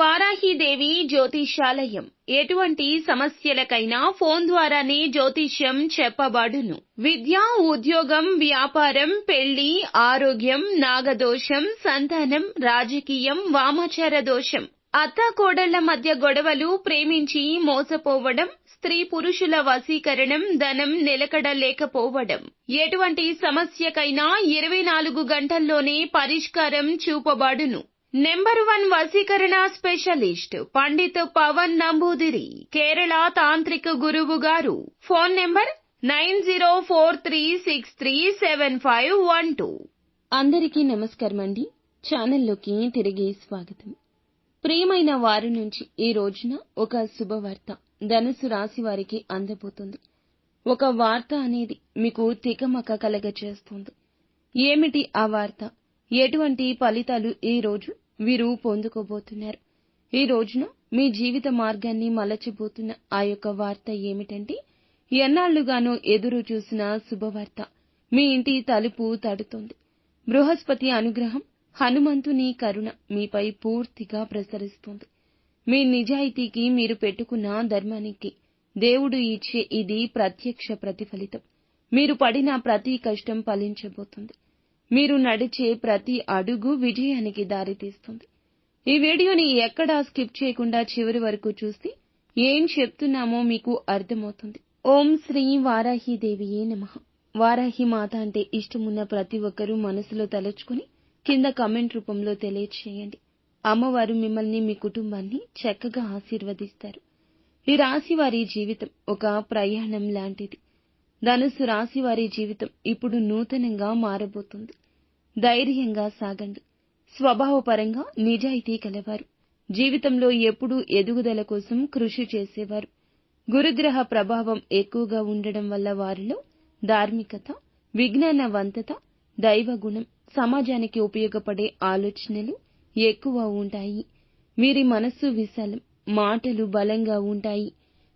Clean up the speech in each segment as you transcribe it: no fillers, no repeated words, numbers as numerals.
వారాహిదేవి జ్యోతిష్యాలయం ఎటువంటి సమస్యలకైనా ఫోన్ ద్వారానే జ్యోతిష్యం చెప్పబడును. విద్య, ఉద్యోగం, వ్యాపారం, పెళ్లి, ఆరోగ్యం, నాగదోషం, సంతానం, రాజకీయం, వామాచార దోషం, అత్తాకోడళ్ల మధ్య గొడవలు, ప్రేమించి మోసపోవడం, స్త్రీ పురుషుల వశీకరణం, ధనం నిలకడ లేకపోవడం, ఎటువంటి సమస్యకైనా 24 గంటల్లోనే పరిష్కారం చూపబడును. నెంబర్ 1 వశీకరణ స్పెషలిస్ట్ పండిత్ పవన్ నంబూదిరి, కేరళ తాంత్రిక గురువు గారు. Phone number 9043637512. అందరికీ నమస్కారం అండి. ఛానల్లోకి తిరిగి స్వాగతం. ప్రియమైన వారి నుంచి ఈ రోజున ఒక శుభవార్త ధనుసు రాశి వారికి అందబోతుంది. ఒక వార్త అనేది మీకు తికమక కలగచేస్తుంది. ఏమిటి ఆ వార్త? ఎటువంటి ఫలితాలు ఈ రోజు వీరు పొందుకోబోతున్నారు? ఈ రోజున మీ జీవిత మార్గాన్ని మలచబోతున్న ఆ యొక్క వార్త ఏమిటంటే, ఎన్నాళ్లుగానో ఎదురు చూసిన శుభవార్త మీ ఇంటి తలుపు తడుతోంది. బృహస్పతి అనుగ్రహం, హనుమంతుని కరుణ మీపై పూర్తిగా ప్రసరిస్తోంది. మీ నిజాయితీకి, మీరు పెట్టుకున్న ధర్మానికి దేవుడు ఇచ్చే ఇది ప్రత్యక్ష ప్రతిఫలితం. మీరు పడిన ప్రతి కష్టం ఫలించబోతుంది. మీరు నడిచే ప్రతి అడుగు విజయానికి దారితీస్తుంది. ఈ వీడియోని ఎక్కడా స్కిప్ చేయకుండా చివరి వరకు చూస్తే ఏం చెప్తున్నామో మీకు అర్థమవుతుంది. ఓం శ్రీ వారాహిదేవియే నమః. వారాహి మాత అంటే ఇష్టమున్న ప్రతి ఒక్కరూ మనసులో తలుచుకుని కింద కామెంట్ రూపంలో తెలియచేయండి. అమ్మవారు మిమ్మల్ని, మీ కుటుంబాన్ని చక్కగా ఆశీర్వదిస్తారు. ఈ రాశి వారి జీవితం ఒక ప్రయాణం లాంటిది. ధనుసు రాశి వారి జీవితం ఇప్పుడు నూతనంగా మారబోతుంది. ధైర్యంగా సాగండి. స్వభావపరంగా నిజాయితీ కలవారు. జీవితంలో ఎప్పుడూ ఎదుగుదల కోసం కృషి చేసేవారు. గురుగ్రహ ప్రభావం ఎక్కువగా ఉండడం వల్ల వారిలో ధార్మికత, విజ్ఞానవంతత, దైవగుణం, సమాజానికి ఉపయోగపడే ఆలోచనలు ఎక్కువ ఉంటాయి. వీరి మనస్సు విశాలం, మాటలు బలంగా ఉంటాయి.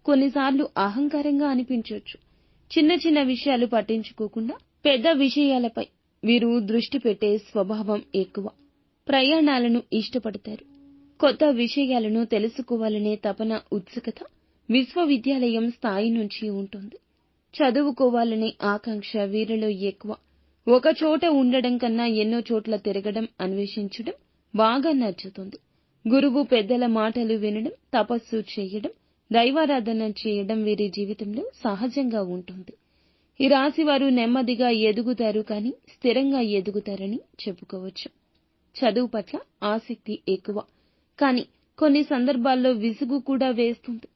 కొన్నిసార్లు అహంకారంగా అనిపించవచ్చు. చిన్న చిన్న విషయాలు పట్టించుకోకుండా పెద్ద విషయాలపై వీరు దృష్టి పెట్టే స్వభావం ఎక్కువ. ప్రయాణాలను ఇష్టపడతారు. కొత్త విషయాలను తెలుసుకోవాలనే తపన, ఉత్సుకత విశ్వవిద్యాలయం స్థాయి నుంచి ఉంటుంది. చదువుకోవాలనే ఆకాంక్ష వీరిలో ఎక్కువ. ఒక చోట ఉండడం కన్నా ఎన్నో చోట్ల తిరగడం, అన్వేషించడం బాగా నచ్చుతుంది. గురువు పెద్దల మాటలు వినడం, తపస్సు చేయడం, దైవారాధన చేయడం వీరి జీవితంలో సహజంగా ఉంటుంది. ఈ రాశివారు నెమ్మదిగా ఎదుగుతారు, కానీ స్థిరంగా ఎదుగుతారని చెప్పుకోవచ్చు. చదువు పట్ల ఆసక్తి ఎక్కువ, కానీ కొన్ని సందర్భాల్లో విసుగు కూడా వేస్తుంది.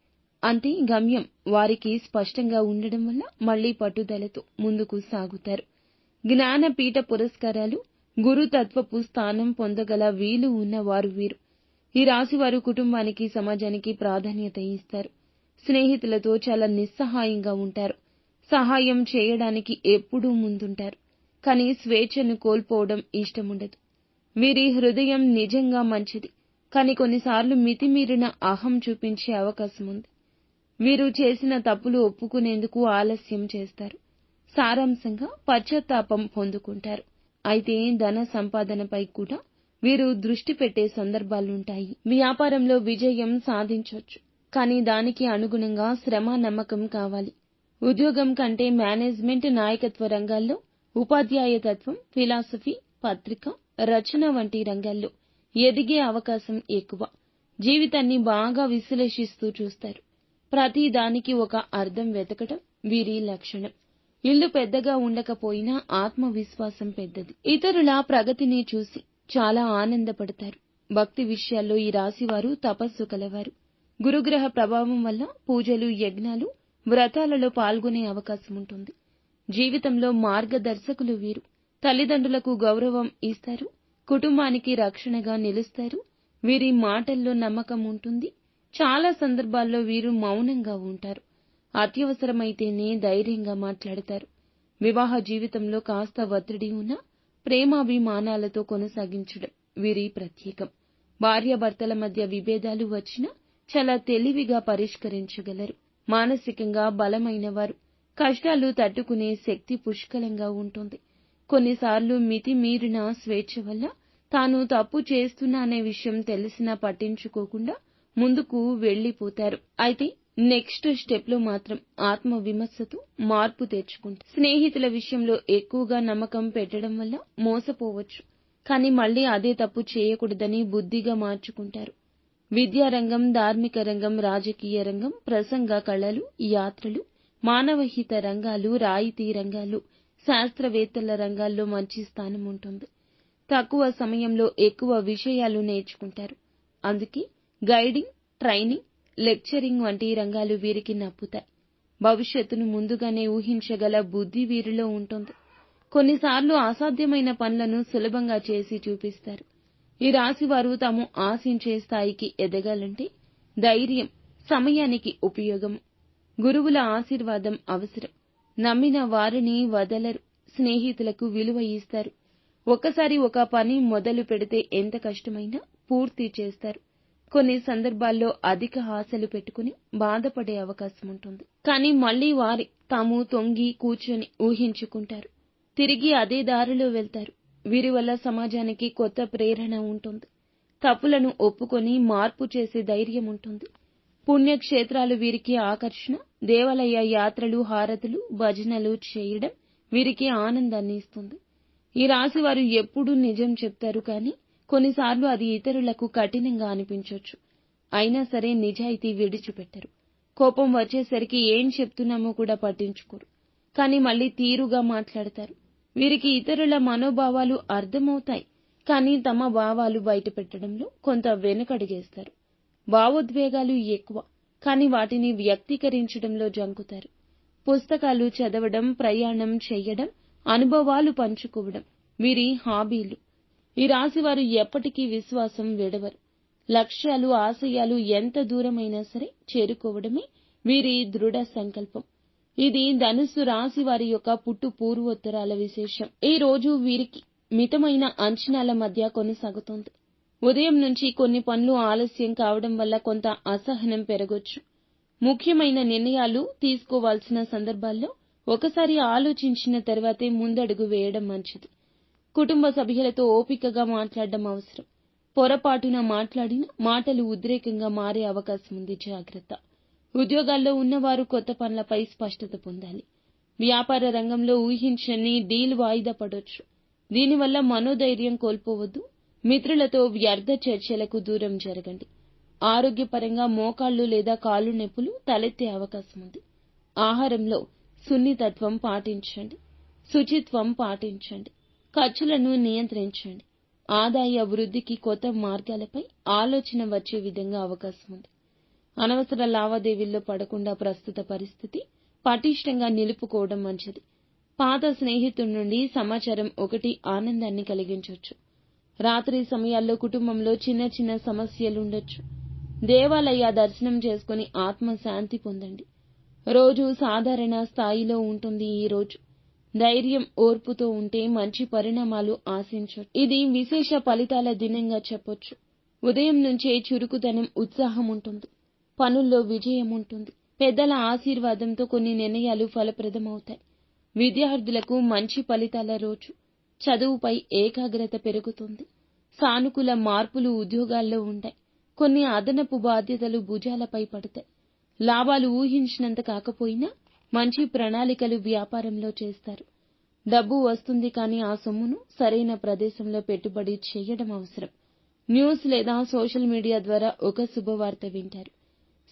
అంతే గమ్యం వారికి స్పష్టంగా ఉండడం వల్ల మళ్లీ పట్టుదలతో ముందుకు సాగుతారు. జ్ఞానపీఠ పురస్కారాలు, గురుతత్వపు స్థానం పొందగల వీలు ఉన్నవారు వీరు. ఈ రాశివారు కుటుంబానికి, సమాజానికి ప్రాధాన్యత ఇస్తారు. స్నేహితులతో చాలా నిస్సహాయంగా ఉంటారు. సహాయం చేయడానికి ఎప్పుడూ ముందుంటారు, కానీ స్వేచ్ఛను కోల్పోవడం ఇష్టముండదు. వీరి హృదయం నిజంగా మంచిది, కానీ కొన్నిసార్లు మితిమీరిన అహం చూపించే అవకాశం ఉంది. వీరు చేసిన తప్పులు ఒప్పుకునేందుకు ఆలస్యం చేస్తారు. సారాంశంగా పశ్చాత్తాపం పొందుకుంటారు. అయితే ధన సంపాదనపై కూడా వీరు దృష్టి పెట్టే సందర్భాలుంటాయి. వ్యాపారంలో విజయం సాధించొచ్చు, కానీ దానికి అనుగుణంగా శ్రమ, నమ్మకం కావాలి. ఉద్యోగం కంటే మేనేజ్మెంట్, నాయకత్వ రంగాల్లో, ఉపాధ్యాయతత్వం, ఫిలాసఫీ, పత్రిక, రచన వంటి రంగాల్లో ఎదిగే అవకాశం ఎక్కువ. జీవితాన్ని బాగా విశ్లేషిస్తూ చూస్తారు. ప్రతి దానికి ఒక అర్థం వెతకడం వీరి లక్షణం. ఇల్లు పెద్దగా ఉండకపోయినా ఆత్మవిశ్వాసం పెద్దది. ఇతరుల ప్రగతిని చూసి చాలా ఆనందపడతారు. భక్తి విషయాల్లో ఈ రాశివారు తపస్సు కలవారు. గురుగ్రహ ప్రభావం వల్ల పూజలు, యజ్ఞాలు, వ్రతాలలో పాల్గొనే అవకాశం ఉంటుంది. జీవితంలో మార్గదర్శకులు వీరు. తల్లిదండ్రులకు గౌరవం ఇస్తారు. కుటుంబానికి రక్షణగా నిలుస్తారు. వీరి మాటల్లో నమ్మకం ఉంటుంది. చాలా సందర్భాల్లో వీరు మౌనంగా ఉంటారు. అత్యవసరమైతేనే ధైర్యంగా మాట్లాడతారు. వివాహ జీవితంలో కాస్త ఒత్తిడి ఉన్నా ప్రేమాభిమానాలతో కొనసాగించడం వీరి ప్రత్యేకం. భార్యాభర్తల మధ్య విభేదాలు వచ్చినా చాలా తెలివిగా పరిష్కరించగలరు. మానసికంగా బలమైనవారు. కష్టాలు తట్టుకునే శక్తి పుష్కలంగా ఉంటుంది. కొన్నిసార్లు మితిమీరిన స్వేచ్ఛ వల్ల తాను తప్పు చేస్తున్నా అనే విషయం తెలిసినా పట్టించుకోకుండా ముందుకు వెళ్లిపోతారు. అయితే నెక్స్ట్ స్టెప్ లో మాత్రం ఆత్మవిమర్శతో మార్పు తెచ్చుకుంటారు. స్నేహితుల విషయంలో ఎక్కువగా నమ్మకం పెట్టడం వల్ల మోసపోవచ్చు, కానీ మళ్లీ అదే తప్పు చేయకూడదని బుద్ధిగా మార్చుకుంటారు. విద్యారంగం, ధార్మిక రంగం, రాజకీయ రంగం, ప్రసంగ కళలు, యాత్రలు, మానవహిత రంగాలు, రాయితీ రంగాలు, శాస్త్రవేత్తల రంగాల్లో మంచి స్థానం ఉంటుంది. తక్కువ సమయంలో ఎక్కువ విషయాలు నేర్చుకుంటారు. అందుకే గైడింగ్, ట్రైనింగ్, లెక్చరింగ్ వంటి రంగాలు వీరికి నప్పుతాయి. భవిష్యత్తును ముందుగానే ఊహించగల బుద్ధి వీరిలో ఉంటుంది. కొన్నిసార్లు అసాధ్యమైన పనులను సులభంగా చేసి చూపిస్తారు. ఈ రాశివారు తాము ఆశించే స్థాయికి ఎదగాలంటే ధైర్యం, సమయానికి ఉపయోగం, గురువుల ఆశీర్వాదం అవసరం. నమ్మిన వారిని వదలరు. స్నేహితులకు విలువ ఇస్తారు. ఒకసారి ఒక పని మొదలు పెడితే ఎంత కష్టమైనా పూర్తి చేస్తారు. కొన్ని సందర్భాల్లో అధిక ఆశలు పెట్టుకుని బాధపడే అవకాశం ఉంటుంది. కానీ మళ్లీ వారి తాము తొంగి కూర్చొని ఊహించుకుంటారు. తిరిగి అదే దారిలో వెళ్తారు. వీరి వల్ల సమాజానికి కొత్త ప్రేరణ ఉంటుంది. తప్పులను ఒప్పుకొని మార్పు చేసే ధైర్యం ఉంటుంది. పుణ్యక్షేత్రాలు వీరికి ఆకర్షణ. దేవాలయ యాత్రలు, హారతులు, భజనలు చేయడం వీరికి ఆనందాన్ని ఇస్తుంది. ఈ రాశి వారు ఎప్పుడూ నిజం చెప్తారు, కానీ కొన్నిసార్లు అది ఇతరులకు కఠినంగా అనిపించొచ్చు. అయినా సరే నిజాయితీ విడిచిపెట్టరు. కోపం వచ్చేసరికి ఏం చెప్తున్నామో కూడా పట్టించుకోరు. కానీ మళ్లీ తీరుగా మాట్లాడతారు. వీరికి ఇతరుల మనోభావాలు అర్థమవుతాయి, కానీ తమ భావాలు బయటపెట్టడంలో కొంత వెనుకడుగేస్తారు. భావోద్వేగాలు ఎక్కువ, కానీ వాటిని వ్యక్తీకరించడంలో జంకుతారు. పుస్తకాలు చదవడం, ప్రయాణం చేయడం, అనుభవాలు పంచుకోవడం వీరి హాబీలు. ఈ రాశివారు ఎప్పటికీ విశ్వాసం విడవరు. లక్ష్యాలు, ఆశయాలు ఎంత దూరమైనా సరే చేరుకోవడమే వీరి దృఢ సంకల్పం. ఇది ధనుస్సు రాశి వారి యొక్క పుట్టు పూర్వోత్తరాల విశేషం. ఈ రోజు వీరికి మితమైన అంచనాల మధ్య కొనసాగుతోంది. ఉదయం నుంచి కొన్ని పనులు ఆలస్యం కావడం వల్ల కొంత అసహనం పెరగొచ్చు. ముఖ్యమైన నిర్ణయాలు తీసుకోవాల్సిన సందర్భాల్లో ఒకసారి ఆలోచించిన తర్వాతే ముందడుగు వేయడం మంచిది. కుటుంబ సభ్యులతో ఓపికగా మాట్లాడడం అవసరం. పొరపాటున మాట్లాడిన మాటలు ఉద్రేకంగా మారే అవకాశం ఉంది, జాగ్రత్త. ఉద్యోగాల్లో ఉన్నవారు కొత్త పనులపై స్పష్టత పొందాలి. వ్యాపార రంగంలో ఊహించని డీల్ వాయిదా పడొచ్చు. దీనివల్ల మనోధైర్యం కోల్పోవద్దు. మిత్రులతో వ్యర్థ చర్చలకు దూరం జరగండి. ఆరోగ్యపరంగా మోకాళ్లు లేదా కాళ్ళు నొప్పులు తలెత్తే అవకాశం ఉంది. ఆహారంలో సున్నితత్వం పాటించండి. శుచిత్వం పాటించండి. ఖర్చులను నియంత్రించండి. ఆదాయ వృద్ధికి కొత్త మార్గాలపై ఆలోచన వచ్చే విధంగా అవకాశం ఉంది. అనవసర లావాదేవీల్లో పడకుండా ప్రస్తుత పరిస్థితి పటిష్టంగా నిలుపుకోవడం మంచిది. పాత స్నేహితుడి నుండి సమాచారం ఒకటి ఆనందాన్ని కలిగించవచ్చు. రాత్రి సమయాల్లో కుటుంబంలో చిన్న చిన్న సమస్యలుండొచ్చు. దేవాలయ దర్శనం చేసుకుని ఆత్మశాంతి పొందండి. రోజు సాధారణ స్థాయిలో ఉంటుంది. ఈ రోజు ధైర్యం, ఓర్పుతో ఉంటే మంచి పరిణామాలు ఆశించొచ్చు. ఇది విశేష ఫలితాల దినంగా చెప్పొచ్చు. ఉదయం నుంచే చురుకుదనం, ఉత్సాహం ఉంటుంది. పనుల్లో విజయం ఉంటుంది. పెద్దల ఆశీర్వాదంతో కొన్ని నిర్ణయాలు ఫలప్రదమవుతాయి. విద్యార్థులకు మంచి ఫలితాల రోజు. చదువుపై ఏకాగ్రత పెరుగుతుంది. సానుకూల మార్పులు ఉద్యోగాల్లో ఉంటాయి. కొన్ని అదనపు బాధ్యతలు భుజాలపై పడతాయి. లాభాలు ఊహించినంత కాకపోయినా మంచి ప్రణాళికలు వ్యాపారంలో చేస్తారు. డబ్బు వస్తుంది, కానీ ఆ సొమ్మును సరైన ప్రదేశంలో పెట్టుబడి చేయడం అవసరం. న్యూస్ లేదా సోషల్ మీడియా ద్వారా ఒక శుభవార్త వింటారు.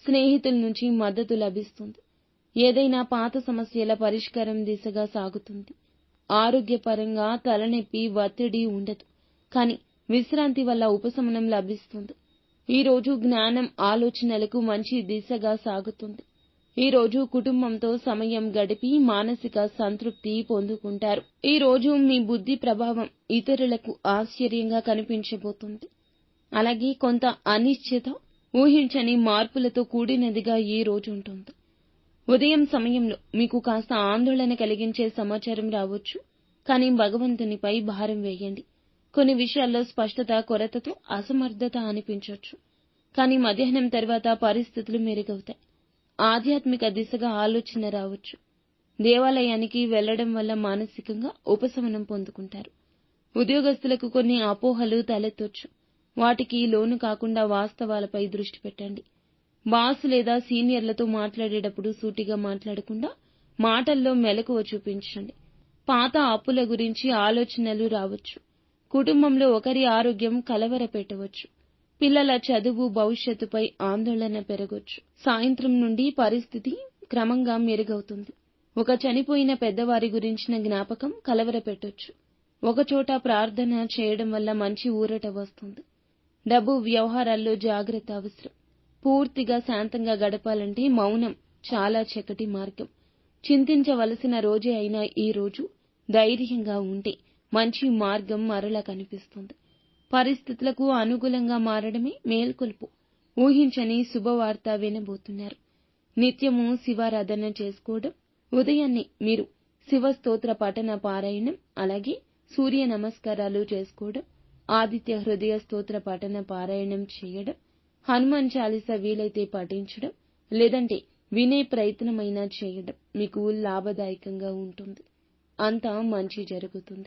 స్నేహితుల నుంచి మద్దతు లభిస్తుంది. ఏదైనా పాత సమస్యల పరిష్కారం దిశగా సాగుతుంది. ఆరోగ్యపరంగా తలనొప్పి, ఒత్తిడి ఉండదు, కానీ విశ్రాంతి వల్ల ఉపశమనం లభిస్తుంది. ఈ రోజు జ్ఞానం, ఆలోచనలకు మంచి దిశగా సాగుతుంది. ఈ రోజు కుటుంబంతో సమయం గడిపి మానసిక సంతృప్తి పొందుకుంటారు. ఈ రోజు మీ బుద్ధి ప్రభావం ఇతరులకు ఆశ్చర్యంగా కనిపించబోతుంది. అలాగే కొంత అనిశ్చిత, ఊహించని మార్పులతో కూడినదిగా ఈ రోజు ఉంటుంది. ఉదయం సమయంలో మీకు కాస్త ఆందోళన కలిగించే సమాచారం రావచ్చు, కానీ భగవంతునిపై భారం వేయండి. కొన్ని విషయాల్లో స్పష్టత కొరతతో అసమర్థత అనిపించొచ్చు, కానీ మధ్యాహ్నం తర్వాత పరిస్థితులు మెరుగవుతాయి. ఆధ్యాత్మిక దిశగా ఆలోచన రావచ్చు. దేవాలయానికి వెళ్లడం వల్ల మానసికంగా ఉపశమనం పొందుకుంటారు. ఉద్యోగస్తులకు కొన్ని అపోహలు తలెత్తొచ్చు. వాటికి లోను కాకుండా వాస్తవాలపై దృష్టి పెట్టండి. బాస్ లేదా సీనియర్లతో మాట్లాడేటప్పుడు సూటిగా మాట్లాడకుండా మాటల్లో మెలకువ చూపించండి. పాత అప్పుల గురించి ఆలోచనలు రావచ్చు. కుటుంబంలో ఒకరి ఆరోగ్యం కలవరపెట్టవచ్చు. పిల్లల చదువు, భవిష్యత్తుపై ఆందోళన పెరగొచ్చు. సాయంత్రం నుండి పరిస్థితి క్రమంగా మెరుగవుతుంది. ఒక చనిపోయిన పెద్దవారి గురించిన జ్ఞాపకం కలవరపెట్టొచ్చు. ఒకచోట ప్రార్థన చేయడం వల్ల మంచి ఊరట వస్తుంది. డబ్బు వ్యవహారాల్లో జాగ్రత్త అవసరం. పూర్తిగా శాంతంగా గడపాలంటే మౌనం చాలా చక్కటి మార్గం. చింతించవలసిన రోజే అయినా ఈ రోజు ధైర్యంగా ఉంటే మంచి మార్గం మరలా కనిపిస్తుంది. పరిస్థితులకు అనుకూలంగా మారడమే మేల్కొల్పు. ఊహించని శుభవార్త వినబోతున్నారు. నిత్యము శివారాధన చేసుకోవడం, ఉదయాన్నే మీరు శివస్తోత్ర పఠన పారాయణం, అలాగే సూర్య నమస్కారాలు చేసుకోవడం, ఆదిత్య హృదయ స్తోత్ర పఠన పారాయణం చేయడం, హనుమాన్ చాలీసా వీలైతే పఠించడం, లేదంటే వినే ప్రయత్నమైనా చేయడం మీకు లాభదాయకంగా ఉంటుంది. అంతా మంచి జరుగుతుంది.